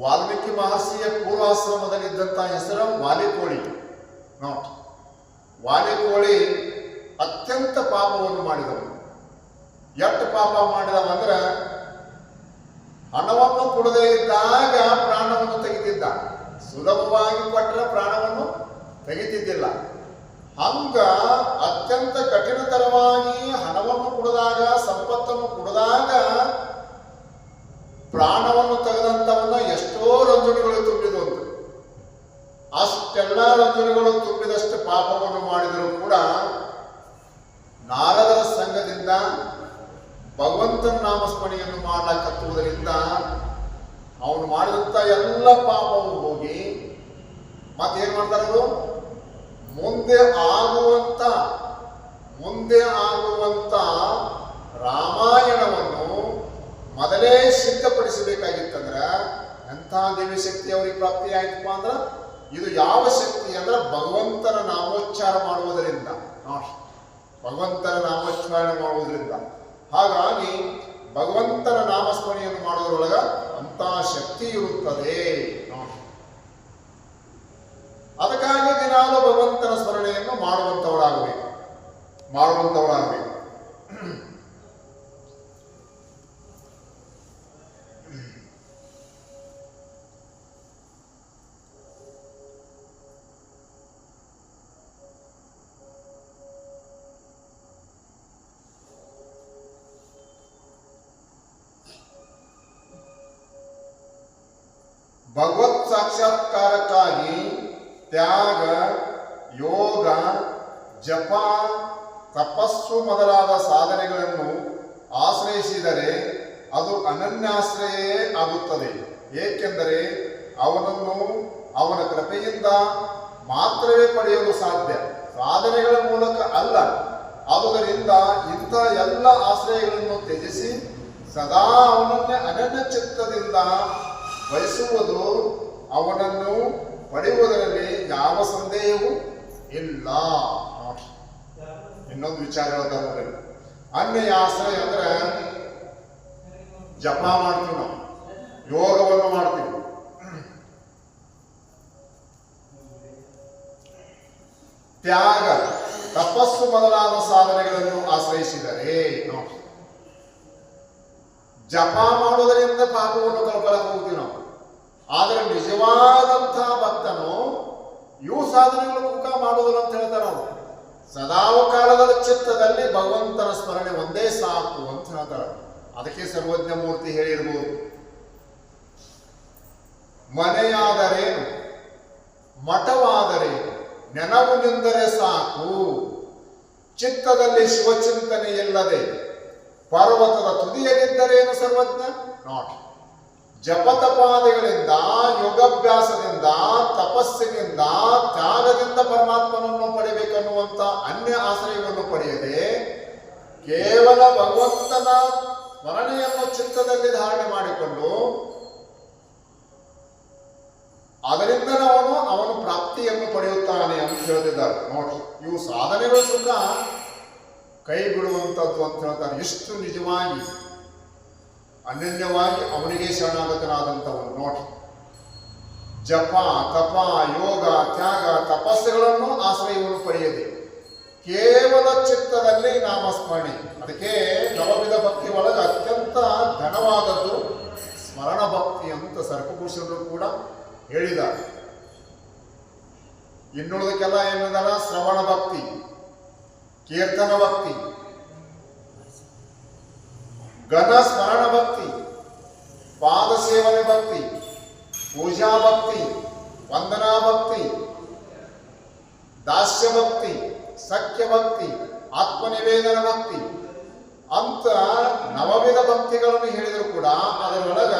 ವಾಲ್ಮೀಕಿ ಮಹರ್ಷಿಯ ಪೂರ್ವಾಶ್ರಮದಲ್ಲಿದ್ದಂಥ ಹೆಸರು ವಾಲಿಕೋಳಿ. ನೋಟ್, ವಾಲಿಕೋಳಿ ಅತ್ಯಂತ ಪಾಪವನ್ನು ಮಾಡಿದವು. ಎಷ್ಟು ಪಾಪ ಮಾಡಿದವಂದ್ರೆ ಹಣವನ್ನು ಕೊಡದೇ ಇದ್ದಾಗ ಪ್ರಾಣವನ್ನು ತೆಗಿತಿದ್ದ. ಸುಲಭವಾಗಿ ಕೊಟ್ಟರೆ ಪ್ರಾಣವನ್ನು ತೆಗಿತಿದ್ದಿಲ್ಲ. ಹಂಗ ಅತ್ಯಂತ ಕಠಿಣತರವಾಗಿ ಹಣವನ್ನು ಕೊಡದಾಗ, ಸಂಪತ್ತನ್ನು ಕೊಡದಾಗ ಪ್ರಾಣವನ್ನು ತೆಗೆದಂಥವನ್ನ ಎಷ್ಟೋ ರಂಜನೆಗಳು ತುಂಬಿದವು. ಅಷ್ಟೆಲ್ಲ ರಂಜನೆಗಳು ತುಂಬಿದಷ್ಟು ಪಾಪವನ್ನು ಮಾಡಿದರೂ ಕೂಡ ನಾರದರ ಸಂಘದಿಂದ ಭಗವಂತನ ನಾಮಸ್ಮರಣೆಯನ್ನು ಮಾಡಲಾಕತ್ತುವುದರಿಂದ ಅವನು ಮಾಡಿದಂಥ ಎಲ್ಲ ಪಾಪವು ಹೋಗಿ ಮತ್ತೇನು ಮಾಡ್ತಾರದು, ಮುಂದೆ ಆಗುವಂತ ರಾಮಾಯಣವನ್ನು ಮೊದಲೇ ಸಿದ್ಧಪಡಿಸಬೇಕಾಗಿತ್ತಂದ್ರೆ ಎಂಥ ದೇವಿ ಶಕ್ತಿ ಅವರಿಗೆ ಪ್ರಾಪ್ತಿ ಆಯ್ತಪ್ಪ ಅಂದ್ರೆ ಇದು ಯಾವ ಶಕ್ತಿ ಅಂದ್ರೆ ಭಗವಂತನ ನಾಮೋಚ್ಚಾರ ಮಾಡುವುದರಿಂದ, ಭಗವಂತನ ನಾಮೋಚ್ಚಾರಣೆ ಮಾಡುವುದರಿಂದ. ಹಾಗಾಗಿ ಭಗವಂತನ ನಾಮಸ್ಮರಣೆಯನ್ನು ಮಾಡೋದ್ರೊಳಗ ಅಂತ ಶಕ್ತಿ ಇರುತ್ತದೆ. ಅದಕ್ಕಾಗಿ ದಿನಾಲು ಭಗವಂತನ ಸ್ಮರಣೆಯನ್ನು ಮಾಡುವಂತವರಾಗಬೇಕು. ಭಗವತ್ ಸಾಕ್ಷಾತ್ಕಾರಕ್ಕಾಗಿ ತ್ಯಾಗ, ಯೋಗ, ಜಪ, ತಪಸ್ಸು ಮೊದಲಾದ ಸಾಧನೆಗಳನ್ನು ಆಶ್ರಯಿಸಿದರೆ ಅದು ಅನನ್ಯಾಶ್ರಯೇ ಆಗುತ್ತದೆ. ಏಕೆಂದರೆ ಅವನನ್ನು ಅವನ ಕೃಪೆಯಿಂದ ಮಾತ್ರವೇ ಪಡೆಯಲು ಸಾಧ್ಯ, ಸಾಧನೆಗಳ ಮೂಲಕ ಅಲ್ಲ. ಆದುದರಿಂದ ಇಂಥ ಎಲ್ಲ ಆಶ್ರಯಗಳನ್ನು ತ್ಯಜಿಸಿ ಸದಾ ಅವನನ್ನೇ ಅನನ್ಯ ಚಿತ್ತದಿಂದ ಬಯಸುವುದು, ಅವನನ್ನು ಪಡೆಯುವುದರಲ್ಲಿ ಯಾವ ಸಂದೇಹವೂ ಇಲ್ಲ. ಇನ್ನೊಂದು ವಿಚಾರ ಹೇಳ್ತಾರೆ ನೋಡಿ, ಅನ್ಯ ಆಶ್ರಯ ಅಂದ್ರೆ ಜಪ ಮಾಡ್ತೀವಿ, ನಾವು ಯೋಗವನ್ನು ಮಾಡ್ತೀವಿ, ತ್ಯಾಗ, ತಪಸ್ಸು ಮೊದಲಾದ ಸಾಧನೆಗಳನ್ನು ಆಶ್ರಯಿಸಿದರೆ, ಜಪ ಮಾಡುವುದರಿಂದ ಪಾಪವನ್ನು ಕಳ್ಕೊಳ್ಳಕ್ಕೆ ಹೋಗ್ತೀವಿ ನಾವು. ಆದರೆ ನಿಜವಾದಂತಹ ಭಕ್ತನು ಇವು ಸಾಧನೆಗಳು ಮುಖ ಮಾಡುವುದಿಲ್ಲ ಅಂತ ಹೇಳ್ತಾರೆ. ನಾವು ಸದಾವ ಕಾಲದ ಚಿತ್ತದಲ್ಲಿ ಭಗವಂತನ ಸ್ಮರಣೆ ಒಂದೇ ಸಾಕು ಅಂತ ಹೇಳ್ತಾರೆ. ಅದಕ್ಕೆ ಸರ್ವಜ್ಞ ಮೂರ್ತಿ ಹೇಳಿರ್ಬೋದು, ಮನೆಯಾದರೇನು ಮಠವಾದರೆ ನೆನವು ನಿಂದರೆ ಸಾಕು, ಚಿತ್ತದಲ್ಲಿ ಶಿವಚಿಂತನೆ ಇಲ್ಲದೆ ಪರ್ವತದ ತುದಿಯಲ್ಲಿದ್ದರೇನು ಸರ್ವಜ್ಞ. ನಾಟ್ ಜಪತಪಾದಿಗಳಿಂದ, ಯೋಗಾಭ್ಯಾಸದಿಂದ, ತಪಸ್ಸಿನಿಂದ, ತ್ಯಾಗದಿಂದ ಪರಮಾತ್ಮನನ್ನು ಪಡೆಯಬೇಕನ್ನುವಂತ ಅನ್ಯ ಆಶ್ರಯವನ್ನು ಪಡೆಯದೆ ಕೇವಲ ಭಗವಂತನ ಸ್ಮರಣೆಯನ್ನು ಚಿತ್ತದಲ್ಲಿ ಧಾರಣೆ ಮಾಡಿಕೊಂಡು ಅದರಿಂದ ಅವನು ಪ್ರಾಪ್ತಿಯನ್ನು ಪಡೆಯುತ್ತಾನೆ ಅಂತ ಹೇಳ್ತಿದ್ದಾರೆ. ನೋಡಿ, ಇವು ಸಾಧನೆಗಳು ಸುಖ ಕೈ ಬಿಡುವಂಥದ್ದು ಅಂತ ಹೇಳ್ತಾರೆ. ಎಷ್ಟು ನಿಜವಾಗಿ ಅನನ್ಯವಾಗಿ ಅವನಿಗೆ ಶರಣಾಗತನಾದಂಥವನು. ನೋಡಿ, ಜಪ, ತಪ, ಯೋಗ, ತ್ಯಾಗ, ತಪಸ್ಸುಗಳನ್ನು ಆಶ್ರಯವನ್ನು ಪಡೆಯದೆ ಕೇವಲ ಚಿತ್ತದಲ್ಲಿ ನಾಮಸ್ಮರಣೆ. ಅದಕ್ಕೆ ನವವಿಧ ಭಕ್ತಿ ಒಳಗೆ ಅತ್ಯಂತ ಘನವಾದದ್ದು ಸ್ಮರಣ ಭಕ್ತಿ ಅಂತ ಸರ್ಪಭೂಷಣರು ಕೂಡ ಹೇಳಿದ್ದಾರೆ. ಇನ್ನುಳಿದಕ್ಕೆಲ್ಲ ಏನದಲ್ಲ, ಶ್ರವಣ ಭಕ್ತಿ, ಕೀರ್ತನ ಭಕ್ತಿ, ಘನ ಸ್ಮರಣ ಭಕ್ತಿ, ಪಾದ ಸೇವನೆ ಭಕ್ತಿ, ಪೂಜಾ ಭಕ್ತಿ, ವಂದನಾ ಭಕ್ತಿ, ದಾಸ್ಯ ಭಕ್ತಿ, ಸಖ್ಯ ಭಕ್ತಿ, ಆತ್ಮನಿವೇದನ ಭಕ್ತಿ ಅಂತ ನವವಿಧ ಭಕ್ತಿಗಳನ್ನು ಹೇಳಿದ್ರು ಕೂಡ ಅದರೊಳಗ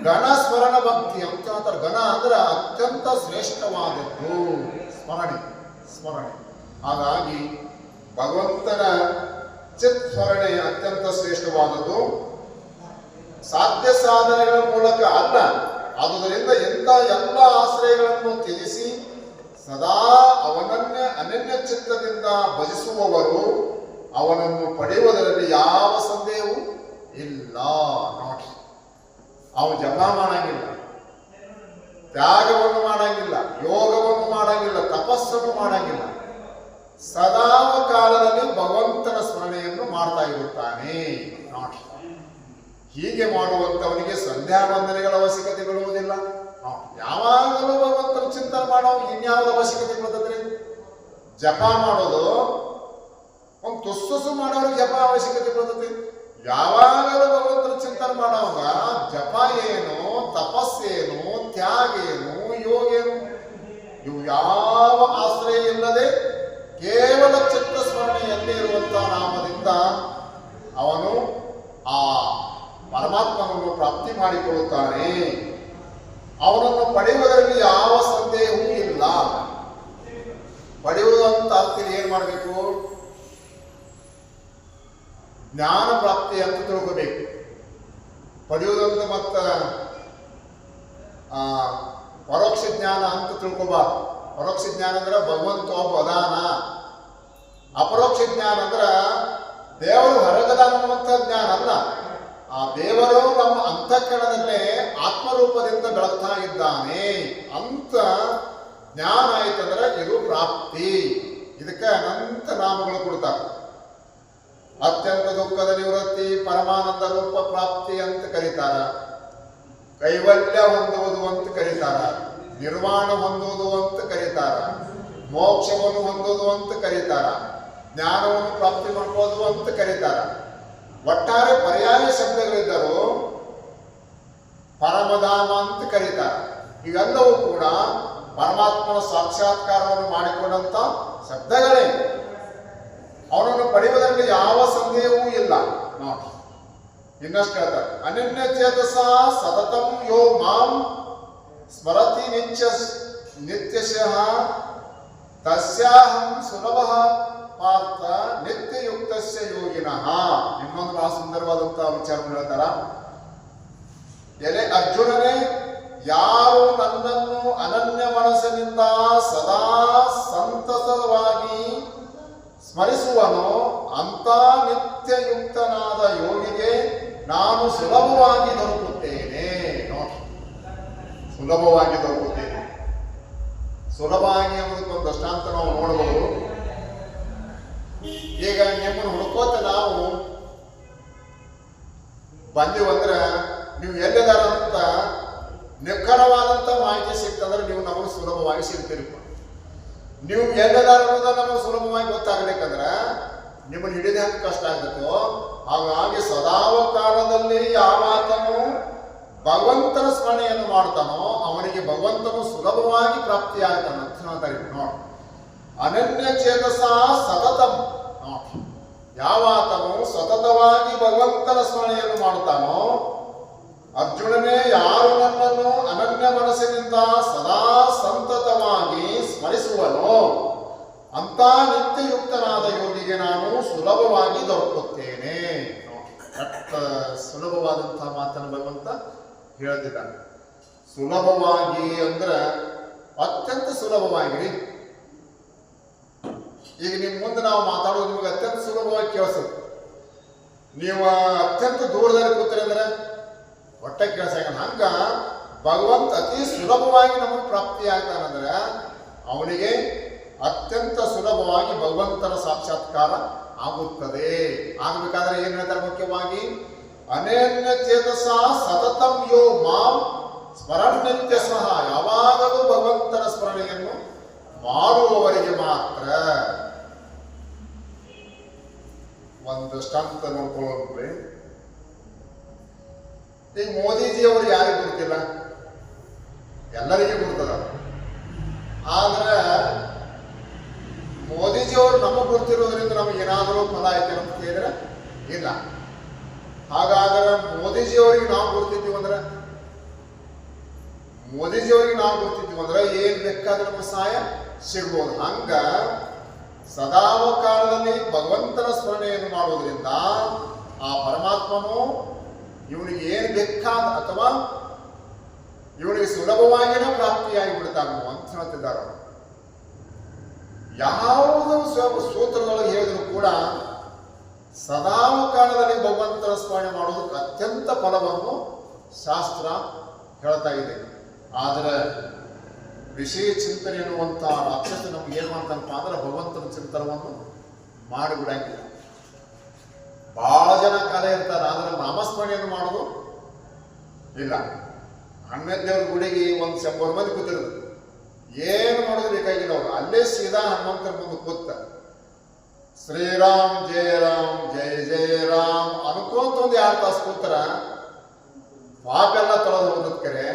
ಘನ ಸ್ಮರಣ ಭಕ್ತಿ ಅಂತ ಹೇಳ್ತಾರೆ. ಘನ ಅಂದ್ರೆ ಅತ್ಯಂತ ಶ್ರೇಷ್ಠವಾದದ್ದು ಸ್ಮರಣೆ. ಹಾಗಾಗಿ ಭಗವಂತನ ಚಿತ್ ಸ್ಮರಣೆ ಅತ್ಯಂತ ಶ್ರೇಷ್ಠವಾದದ್ದು, ಸಾಧ್ಯ ಸಾಧನೆಗಳ ಮೂಲಕ ಅಲ್ಲ. ಆದುದರಿಂದ ಎಂಥ ಎಲ್ಲ ಆಶ್ರಯಗಳನ್ನು ತ್ಯಜಿಸಿ ಸದಾ ಅವನನ್ನೇ ಅನನ್ಯ ಚಿತ್ತದಿಂದ ಭಜಿಸುವವರು ಅವನನ್ನು ಪಡೆಯುವುದರಲ್ಲಿ ಯಾವ ಸಂದೇಹವೂ ಇಲ್ಲ. ಅವನು ಜಪ ಮಾಡಂಗಿಲ್ಲ, ಹೀಗೆ ಮಾಡುವಂಥವನಿಗೆ ಸಂಧ್ಯಾ ವಂದನೆಗಳ ಅವಶ್ಯಕತೆ ಬೀಳುವುದಿಲ್ಲ. ಯಾವಾಗಲೂ ಭಗವಂತನ ಚಿಂತನೆ ಮಾಡೋ ಇನ್ಯಾವುದ ಅವಶ್ಯಕತೆ ಬರ್ತದ್ರಿ? ಜಪ ಮಾಡೋದು ಒಂದು ತುಸ್ಸು ಮಾಡೋರಿಗೆ ಜಪ ಅವಶ್ಯಕತೆ ಬರ್ತದೆ. ಯಾವಾಗಲೂ ಭಗವಂತನ ಚಿಂತನೆ ಮಾಡೋವಾಗ ಜಪ ಏನು, ತಪಸ್ಸೇನು, ತ್ಯಾಗ ಏನು, ಯೋಗ ಏನು, ಇವು ಯಾವ ಆಶ್ರಯ ಇಲ್ಲದೆ ಕೇವಲ ಚಿತ್ತ ಸ್ಮರಣೆಯಲ್ಲಿ ಇರುವಂತಹ ನಾಮದಿಂದ ಅವನು ಆ ಪರಮಾತ್ಮನನ್ನು ಪ್ರಾಪ್ತಿ ಮಾಡಿಕೊಳ್ಳುತ್ತಾನೆ. ಅವನನ್ನು ಪಡೆಯುವುದರಲ್ಲಿ ಯಾವ ಸಂದೇಹವೂ ಇಲ್ಲ. ಪಡೆಯುವುದಂತ ಅರ್ಥದಲ್ಲಿ ಏನ್ ಮಾಡಬೇಕು? ಜ್ಞಾನ ಪ್ರಾಪ್ತಿ ಅಂತ ತಿಳ್ಕೋಬೇಕು. ಪಡೆಯುವುದಂತ ಮತ್ತ ಪರೋಕ್ಷ ಜ್ಞಾನ ಅಂತ ತಿಳ್ಕೊಬಾರ್ದು. ಪರೋಕ್ಷ ಜ್ಞಾನ ಅಂದ್ರೆ ಭಗವಂತ ಒಬ್ಬ ಅದಾನ. ಅಪರೋಕ್ಷ ಜ್ಞಾನ ಅಂದ್ರ ದೇವರು ಹೊರಗದ ಅನ್ನುವಂಥ ಜ್ಞಾನ ಅಲ್ಲ. ಆ ದೇವರು ನಮ್ಮ ಅಂತಃಕರಣದಲ್ಲೇ ಆತ್ಮರೂಪದಿಂದ ಬೆಳಗ್ತಾ ಇದ್ದಾನೆ ಅಂತ ಜ್ಞಾನ ಆಯ್ತಂದ್ರೆ ಇದು ಪ್ರಾಪ್ತಿ. ಇದಕ್ಕೆ ಅನಂತ ನಾಮಗಳು ಕೊಡ್ತಾರೆ. ಅತ್ಯಂತ ದುಃಖದ ನಿವೃತ್ತಿ, ಪರಮಾನಂದ ರೂಪ ಪ್ರಾಪ್ತಿ ಅಂತ ಕರೀತಾರ, ಕೈವಲ್ಯ ಹೊಂದುವುದು ಅಂತ ಕರೀತಾರ, ನಿರ್ವಾಣ ಹೊಂದುವುದು ಅಂತ ಕರೀತಾರ, ಮೋಕ್ಷವನ್ನು ಹೊಂದುವುದು ಅಂತ ಕರೀತಾರ, ಜ್ಞಾನವನ್ನು ಪ್ರಾಪ್ತಿ ಮಾಡ್ಬೋದು ಅಂತ ಕರೀತಾರ. ಒಟ್ಟಾರೆ ಪರ್ಯಾಯ ಶಬ್ದಗಳಿದ್ದರು. ಪರಮಧಾಮ ಅಂತ ಕರೀತಾರೆ. ಇವೆಲ್ಲವೂ ಕೂಡ ಪರಮಾತ್ಮನ ಸಾಕ್ಷಾತ್ಕಾರವನ್ನು ಮಾಡಿಕೊಂಡಂತ ಶಬ್ದಗಳೇ. ಅವನನ್ನು ಪಡೆಯುವುದರಲ್ಲಿ ಯಾವ ಸಂದೇಹವೂ ಇಲ್ಲ. ನೋಡಿ ಇನ್ನಷ್ಟು ಹೇಳ್ತಾರೆ, ಅನನ್ಯ ಚೇತಸ ಸತತಂ ಯೋ ಮಾಂ ಸ್ಮರತಿ ನಿತ್ಯಶಃ ತಸ್ಯಾಹಂ ಸುಲಭ ಪಾರ್ಥ ನಿತ್ಯಯುಕ್ತಸ್ಯ ಯೋಗಿನಃ. ಇನ್ನೊಂದು ಬಹಳ ಸುಂದರವಾದಂತಹ ವಿಚಾರ ಹೇಳ್ತಾರ. ಎಲೆ ಅರ್ಜುನನೇ, ಯಾರು ನನ್ನನ್ನು ಅನನ್ಯ ಮನಸ್ಸಿನಿಂದ ಸದಾ ಸಂತಸವಾಗಿ ಸ್ಮರಿಸುವನೋ ಅಂತ ನಿತ್ಯಯುಕ್ತನಾದ ಯೋಗಿಗೆ ನಾನು ಸುಲಭವಾಗಿ ದೊರಕುತ್ತೇನೆ. ನೋಡಿ, ಸುಲಭವಾಗಿ ದೊರಕುತ್ತೇನೆ. ಸುಲಭವಾಗಿ ಅನ್ನೋದಕ್ಕೊಂದು ದೃಷ್ಟಾಂತ ನಾವು ನೋಡಬಹುದು. ಈಗ ನಿಮ್ಮನ್ನು ಹುಡುಕೋತ ನಾವು ಬಂದಿವಂದ್ರೆ ನೀವು ಎಲ್ಲಿದಾರ ಅಂತ ನಿಖರವಾದಂತ ಮಾಹಿತಿ ಸಿಕ್ತಂದ್ರೆ ನೀವು ನಮಗೆ ಸುಲಭವಾಗಿ ಸಿಗ್ತೀರಿ. ನೀವು ಎಲ್ಲಿದಾರ ಅನ್ನೋದ ನಮಗೆ ಸುಲಭವಾಗಿ ಗೊತ್ತಾಗ್ಬೇಕಂದ್ರೆ ನಿಮ್ಮನ್ನು ಹಿಡಿದ ಹೆಂಗೆ ಕಷ್ಟ ಆಗ್ತೈತೋ ಹಾಗಾಗಿ ಸದಾವ ಕಾಲದಲ್ಲಿ ಯಾವಾತನು ಭಗವಂತನ ಸ್ಮರಣೆಯನ್ನು ಮಾಡ್ತಾನೋ ಅವನಿಗೆ ಭಗವಂತನು ಸುಲಭವಾಗಿ ಪ್ರಾಪ್ತಿಯಾಗ್ತಾನೆ ಅಂತ ಹೇಳ್ತಾರೆ. ನೋಡಿ, ಅನನ್ಯ ಚೇತಸ ಸತತಂ. ನೋಡಿ, ಯಾವಾತನು ಸತತವಾಗಿ ಭಗವಂತನ ಸ್ಮರಣೆಯನ್ನು ಮಾಡುತ್ತಾನೋ, ಅರ್ಜುನನೇ ಯಾರು ನನ್ನನ್ನು ಅನನ್ಯ ಮನಸ್ಸಿನಿಂದ ಸದಾ ಸಂತತವಾಗಿ ಸ್ಮರಿಸುವನೋ ಅಂತ ನಿತ್ಯಯುಕ್ತನಾದ ಯೋಗಿಗೆ ನಾನು ಸುಲಭವಾಗಿ ದೊರಕುತ್ತೇನೆ. ಸುಲಭವಾದಂತಹ ಮಾತನ್ನು ಭಗವಂತ ಹೇಳ್ತಿದ್ದಾನೆ. ಸುಲಭವಾಗಿ ಅಂದ್ರೆ ಅತ್ಯಂತ ಸುಲಭವಾಗಿರಿ. ಈಗ ನಿಮ್ ಮುಂದೆ ನಾವು ಮಾತಾಡೋದು ನಿಮಗೆ ಅತ್ಯಂತ ಸುಲಭವಾಗಿ ಕೇಳಿಸುತ್ತೆ. ನೀವು ಅತ್ಯಂತ ದೂರದಲ್ಲಿ ಕೂತ್ರಿ ಅಂದ್ರೆ ಹೊಟ್ಟೆ ಕೇಳಿಸಂಗ. ಹಂಗ ಭಗವಂತ ಅತಿ ಸುಲಭವಾಗಿ ನಮಗೆ ಪ್ರಾಪ್ತಿ ಆಗ್ತಾನಂದ್ರೆ ಅವನಿಗೆ ಅತ್ಯಂತ ಸುಲಭವಾಗಿ ಭಗವಂತನ ಸಾಕ್ಷಾತ್ಕಾರ ಆಗುತ್ತದೆ. ಆಗಬೇಕಾದ್ರೆ ಏನ್ ಹೇಳ್ತಾರೆ ಮುಖ್ಯವಾಗಿ, ಅನನ್ಯ ಚೇತಸ ಸತತಂ ಯೋ ಮಾಂ ಸ್ಮರಣ್ಯತ್ಯ ಸಹ. ಯಾವಾಗಲೂ ಭಗವಂತನ ಸ್ಮರಣೆಯನ್ನು ಮಾಡುವವರಿಗೆ ಮಾತ್ರ. ಒಂದಷ್ಟಂತ ನೋಡ್ಕೊಳ್ಳೋದ್ರಿ. ಈಗ ಮೋದಿಜಿಯವರು ಯಾರಿಗೂ ಗೊತ್ತಿಲ್ಲ, ಎಲ್ಲರಿಗೂ ಗೊತ್ತದ. ಆದ್ರೆ ಮೋದಿಜಿಯವರು ನಮಗೆ ಗೊತ್ತಿರೋದ್ರಿಂದ ನಮಗೆ ಏನಾದರೂ ಫಲ ಐತೆ ಅಂತ ಕೇಳಿದ್ರೆ ಇಲ್ಲ. ಹಾಗಾದ್ರೆ ಮೋದಿಜಿಯವರಿಗೆ ನಾವು ಗೊತ್ತಿದ್ದೀವಿ ಅಂದ್ರೆ ಏನ್ ಬೇಕಾದ್ರೆ ನಮಗೆ ಸಹಾಯ ಸಿಗ್ಬೋದು. ಹಂಗ ಸದಾವ ಕಾಲದಲ್ಲಿ ಭಗವಂತನ ಸ್ಮರಣೆಯನ್ನು ಮಾಡುವುದರಿಂದ ಆ ಪರಮಾತ್ಮನು ಇವನಿಗೆ ಏನು ಬೇಕಾದ ಅಥವಾ ಇವನಿಗೆ ಸುಲಭವಾಗಿಯೇ ಪ್ರಾಪ್ತಿಯಾಗಿ ಬಿಡ್ತಾನು ಅಂತ ಹೇಳ್ತಿದ್ದಾರೆ. ಯಾವುದೋ ಸೂತ್ರದೊಳಗೆ ಹೇಳಿದ್ರು ಕೂಡ ಸದಾವ ಕಾಲದಲ್ಲಿ ಭಗವಂತನ ಸ್ಮರಣೆ ಮಾಡೋದಕ್ಕೆ ಅತ್ಯಂತ ಫಲವನ್ನು ಶಾಸ್ತ್ರ ಹೇಳ್ತಾ ಇದೆ. ಆದರೆ ವಿಷಯ ಚಿಂತನೆ ಎನ್ನುವಂಥ ರಾಕ್ಷಸ ನಮ್ಗೆ ಏನ್ ಮಾಡ್ತಾನಪ್ಪ ಅಂದ್ರೆ ಭಗವಂತನ ಚಿಂತನವನ್ನು ಮಾಡಿಬಿಡಂಗಿಲ್ಲ. ಬಹಳ ಜನ ಕಾಲ ಇರ್ತಾರೆ, ಆದ್ರೆ ನಾಮಸ್ಮರಣೆಯನ್ನು ಮಾಡೋದು ಇಲ್ಲ. ಹನುಮಂತ ದೇವ್ರ ಗುಡಿಗೆ 100 ಮಂದಿ ಕೂತಿರೋದು, ಏನು ಮಾಡೋದು ಬೇಕಾಗಿಲ್ಲ. ಅವ್ರು ಅಲ್ಲೇ ಸೀದಾ ಹನುಮಂತರ ಮುಂದೆ ಕೂತ ಶ್ರೀರಾಮ್ ಜಯ ರಾಮ್ ಜಯ ಜಯ ರಾಮ್ ಅನ್ಕೊಂತ 2 ತಾಸು ಕೂತರ ಪಾಪ ಎಲ್ಲ ತೊಳೆದು ಹೋದಕ್ಕರೆ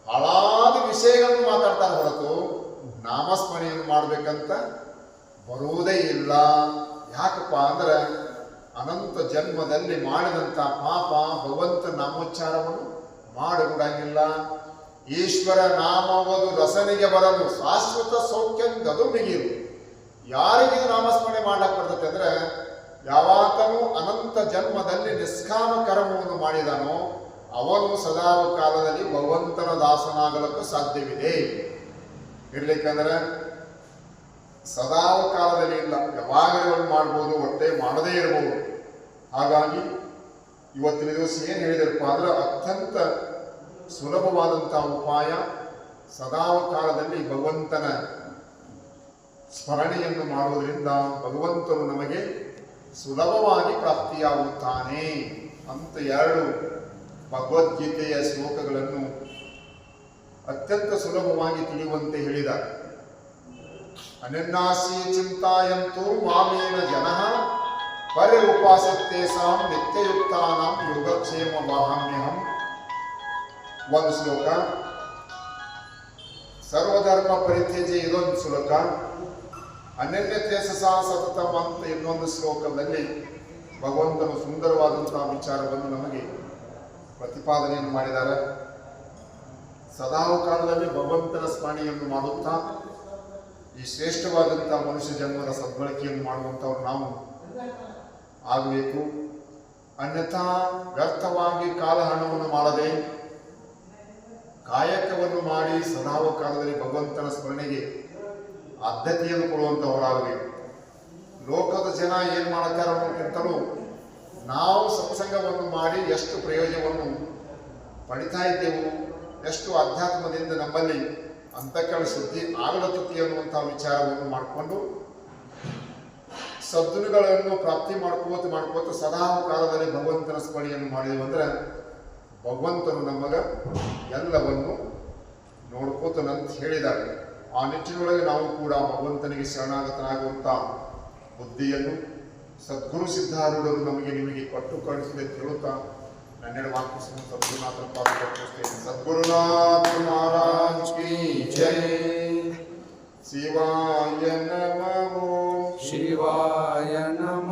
ಹಳಾದ ವಿಷಯಗಳನ್ನು ಮಾತಾಡ್ತಾರೆ ಹೊರತು ನಾಮಸ್ಮರಣೆಯನ್ನು ಮಾಡ್ಬೇಕಂತ ಬರುವುದೇ ಇಲ್ಲ. ಯಾಕಪ್ಪ ಅಂದ್ರೆ ಅನಂತ ಜನ್ಮದಲ್ಲಿ ಮಾಡಿದಂಥ ಪಾಪ ಭಗವಂತ ನಾಮೋಚ್ಚಾರವನ್ನು ಮಾಡಿಬಿಡಂಗಿಲ್ಲ. ಈಶ್ವರ ನಾಮವುದು ರಸನಿಗೆ ಬರಲು ಶಾಶ್ವತ ಸೌಖ್ಯ ಗದು ಮಿಗಿರು. ಯಾರಿಗಿದು ನಾಮಸ್ಮರಣೆ ಮಾಡ್ಲಕ್ಕೆ ಬರ್ತದೆ ಅಂದ್ರೆ ಯಾವಾತನು ಅನಂತ ಜನ್ಮದಲ್ಲಿ ನಿಷ್ಕಾಮ ಕರ್ಮವನ್ನು ಮಾಡಿದನೋ ಅವನು ಸದಾ ಕಾಲದಲ್ಲಿ ಭಗವಂತನ ದಾಸನಾಗಲಕ್ಕೂ ಸಾಧ್ಯವಿದೆ. ಇರ್ಲಿಕ್ಕಂದ್ರೆ ಸದಾ ಕಾಲದಲ್ಲಿ ಇಲ್ಲ, ಯಾವಾಗಲೂ ಮಾಡ್ಬೋದು, ಒಟ್ಟೆ ಮಾಡದೇ ಇರಬಹುದು. ಹಾಗಾಗಿ ಇವತ್ತಿನ ದಿವಸ ಏನು ಹೇಳಿದರಪ್ಪ ಅಂದ್ರೆ ಅತ್ಯಂತ ಸುಲಭವಾದಂತಹ ಉಪಾಯ ಸದಾ ಕಾಲದಲ್ಲಿ ಭಗವಂತನ ಸ್ಮರಣೆಯನ್ನು ಮಾಡುವುದರಿಂದ ಭಗವಂತನು ನಮಗೆ ಸುಲಭವಾಗಿ ಪ್ರಾಪ್ತಿಯಾಗುತ್ತಾನೆ ಅಂತ 2 ಭಗವದ್ಗೀತೆಯ ಶ್ಲೋಕಗಳನ್ನು ಅತ್ಯಂತ ಸುಲಭವಾಗಿ ತಿಳಿಯುವಂತೆ ಹೇಳಿದ. ಅನನ್ಯಾಸಿ ಚಿಂತಾಯಂತೂ ಮಾಮೇನ ಜನಃ ಪರ್ಯ ಉಪಾಸತ್ತೇಸಾಂ ನಿತ್ಯಯುಕ್ತಾನಾಂ ಯೋಗಕ್ಷೇಮ ವಾಹಾಮ್ಯಹಂ. ಒಂದು ಶ್ಲೋಕ. ಸರ್ವಧರ್ಮ ಪರಿತ್ಯಜೆ ಇದೊಂದು ಶ್ಲೋಕ. ಅನನ್ಯತೆ ಸಸಾ ಸತತಂ ಅಂತ ಇನ್ನೊಂದು ಶ್ಲೋಕದಲ್ಲಿ ಭಗವಂತನು ಸುಂದರವಾದಂತಹ ವಿಚಾರವನ್ನು ನಮಗೆ ಪ್ರತಿಪಾದನೆಯನ್ನು ಮಾಡಿದ್ದಾರೆ. ಸದಾ ಕಾಲದಲ್ಲಿ ಭಗವಂತನ ಸ್ಮರಣೆಯನ್ನು ಮಾಡುತ್ತಾ ಈ ಶ್ರೇಷ್ಠವಾದಂತಹ ಮನುಷ್ಯ ಜನ್ಮದ ಸದ್ಬಳಕೆಯನ್ನು ಮಾಡುವಂಥವ್ರು ನಾವು ಆಗಬೇಕು. ಅನ್ಯಥಾ ವ್ಯರ್ಥವಾಗಿ ಕಾಲಹರಣವನ್ನು ಮಾಡದೆ ಕಾಯಕವನ್ನು ಮಾಡಿ ಸದಾ ಕಾಲದಲ್ಲಿ ಭಗವಂತನ ಸ್ಮರಣೆಗೆ ಆದ್ಯತೆಯನ್ನು ಕೊಡುವಂಥವರಾಗಬೇಕು. ಲೋಕದ ಜನ ಏನು ಮಾಡುತ್ತಾರೆ ಅನ್ನೋಕ್ಕಿಂತಲೂ ನಾವು ಸತ್ಸಂಗವನ್ನು ಮಾಡಿ ಎಷ್ಟು ಪ್ರಯೋಜನವನ್ನು ಪಡಿತಾ ಇದ್ದೆವು, ಎಷ್ಟು ಅಧ್ಯಾತ್ಮದಿಂದ ನಮ್ಮಲ್ಲಿ ಅಂತಃಕರಣ ಶುದ್ಧಿ ಆಗಲತ್ತತಿ ಅನ್ನುವಂಥ ವಿಚಾರವನ್ನು ಮಾಡಿಕೊಂಡು ಸದ್ಗುಣಗಳನ್ನು ಪ್ರಾಪ್ತಿ ಮಾಡ್ಕೋತ ಸದಾ ಕಾಲದಲ್ಲಿ ಭಗವಂತನ ಸ್ಮರಣೆಯನ್ನು ಮಾಡಿದೆವು ಅಂದ್ರೆ ಭಗವಂತನು ನಮಗ ಎಲ್ಲವನ್ನು ನೋಡ್ಕೋತನಂತ ಹೇಳಿದ್ದಾರೆ. ಆ ನಿಟ್ಟಿನೊಳಗೆ ನಾವು ಕೂಡ ಭಗವಂತನಿಗೆ ಶರಣಾಗತನಾಗುವಂಥ ಬುದ್ಧಿಯನ್ನು ಸದ್ಗುರು ಸಿದ್ಧಾರೂಢರು ನಮಗೆ ನಿಮಗೆ ಕೊಟ್ಟು ಕಳಿಸಿದೆ ತಿಳುತ್ತಾ ನನ್ನೆರಡು ವಾಕ್ಯ ಸದ್ಗುರುನಾಥನ ಪಾದಕ್ಕೆ ಸದ್ಗುರುನಾಥ ಮಹಾರಾಜ್ ಕಿ ಜೈ. ಶಿವಾಯ ನಮೋ ಶಿವಾಯ ನಮೋ.